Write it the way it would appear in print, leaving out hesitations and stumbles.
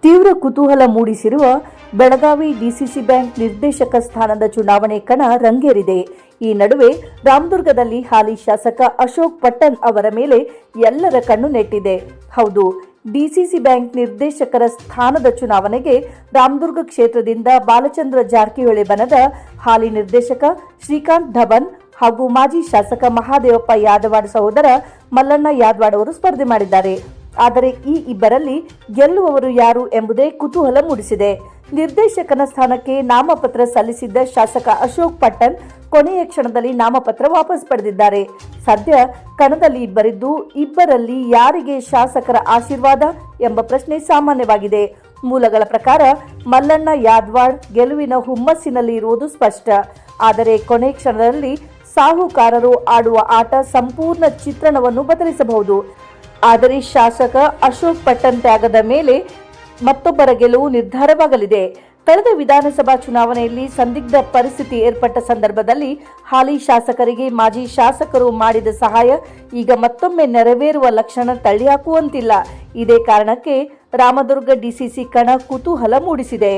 ತೀವ್ರ ಕುತೂಹಲ ಮೂಡಿಸಿರುವ Belagavi DCC bank ನಿರ್ದೇಶಕ ಸ್ಥಾನದ ಚುನಾವಣೆ ಕಣ ರಂಗೇರಿದೆ. ಈ ನಡುವೆ ರಾಮದುರ್ಗದಲ್ಲಿ ಹಾಲಿ ಶಾಸಕ ಅಶೋಕ್ ಪಟ್ಟಣ್ ಅವರ ಮೇಲೆ ಎಲ್ಲರ ಕಣ್ಣು ನೆಟ್ಟಿದೆ. ಹೌದು, ಡಿಸಿಸಿ ಬ್ಯಾಂಕ್ ನಿರ್ದೇಶಕರ ಸ್ಥಾನದ ಚುನಾವಣೆಗೆ ರಾಮದುರ್ಗ ಕ್ಷೇತ್ರದಿಂದ ಬಾಲಚಂದ್ರ ಜಾರಕಿಹೊಳಿ ಬಣದ ಹಾಲಿ ನಿರ್ದೇಶಕ ಶ್ರೀಕಾಂತ್ ಧಬನ್ ಹಾಗೂ ಮಾಜಿ ಶಾಸಕ ಮಹಾದೇವಪ್ಪ ಯಾದವಾಡ್ ಸಹೋದರ ಮಲ್ಲಣ್ಣ ಯಾದವಾಡ್ ಅವರು ಸ್ಪರ್ಧೆ ಮಾಡಿದ್ದಾರೆ. ಆದರೆ ಈ ಇಬ್ಬರಲ್ಲಿ ಗೆಲ್ಲುವವರು ಯಾರು ಎಂಬುದೇ ಕುತೂಹಲ ಮೂಡಿಸಿದೆ. ನಿರ್ದೇಶಕನ ಸ್ಥಾನಕ್ಕೆ ನಾಮಪತ್ರ ಸಲ್ಲಿಸಿದ್ದ ಶಾಸಕ ಅಶೋಕ್ ಪಟ್ಟಣ್ ಕೊನೆಯ ಕ್ಷಣದಲ್ಲಿ ನಾಮಪತ್ರ ವಾಪಸ್ ಪಡೆದಿದ್ದಾರೆ. ಸದ್ಯ ಕಣದಲ್ಲಿ ಇಬ್ಬರಿದ್ದು, ಇಬ್ಬರಲ್ಲಿ ಯಾರಿಗೆ ಶಾಸಕರ ಆಶೀರ್ವಾದ ಎಂಬ ಪ್ರಶ್ನೆ ಸಾಮಾನ್ಯವಾಗಿದೆ. ಮೂಲಗಳ ಪ್ರಕಾರ ಮಲ್ಲಣ್ಣ ಯಾದವಾಡ್ ಗೆಲುವಿನ ಹುಮ್ಮಸ್ಸಿನಲ್ಲಿ ಇರುವುದು ಸ್ಪಷ್ಟ. ಆದರೆ ಕೊನೆ ಕ್ಷಣದಲ್ಲಿ ಸಾಹುಕಾರರು ಆಡುವ ಆಟ ಸಂಪೂರ್ಣ ಚಿತ್ರಣವನ್ನು ಬದಲಿಸಬಹುದು. ಆದರೆ ಶಾಸಕ ಅಶೋಕ್ ಪಟ್ಟಣ್ ತ್ಯಾಗದ ಮೇಲೆ ಮತ್ತೊಬ್ಬರ ಗೆಲುವು ನಿರ್ಧಾರವಾಗಲಿದೆ. ಕಳೆದ ವಿಧಾನಸಭಾ ಚುನಾವಣೆಯಲ್ಲಿ ಸಂದಿಗ್ಧ ಪರಿಸ್ಥಿತಿ ಏರ್ಪಟ್ಟ ಸಂದರ್ಭದಲ್ಲಿ ಹಾಲಿ ಶಾಸಕರಿಗೆ ಮಾಜಿ ಶಾಸಕರು ಮಾಡಿದ ಸಹಾಯ ಈಗ ಮತ್ತೊಮ್ಮೆ ನೆರವೇರುವ ಲಕ್ಷಣ ತಳ್ಳಿಹಾಕುವಂತಿಲ್ಲ. ಇದೇ ಕಾರಣಕ್ಕೆ ರಾಮದುರ್ಗ ಡಿಸಿಸಿ ಕಣ ಕುತೂಹಲ ಮೂಡಿಸಿದೆ.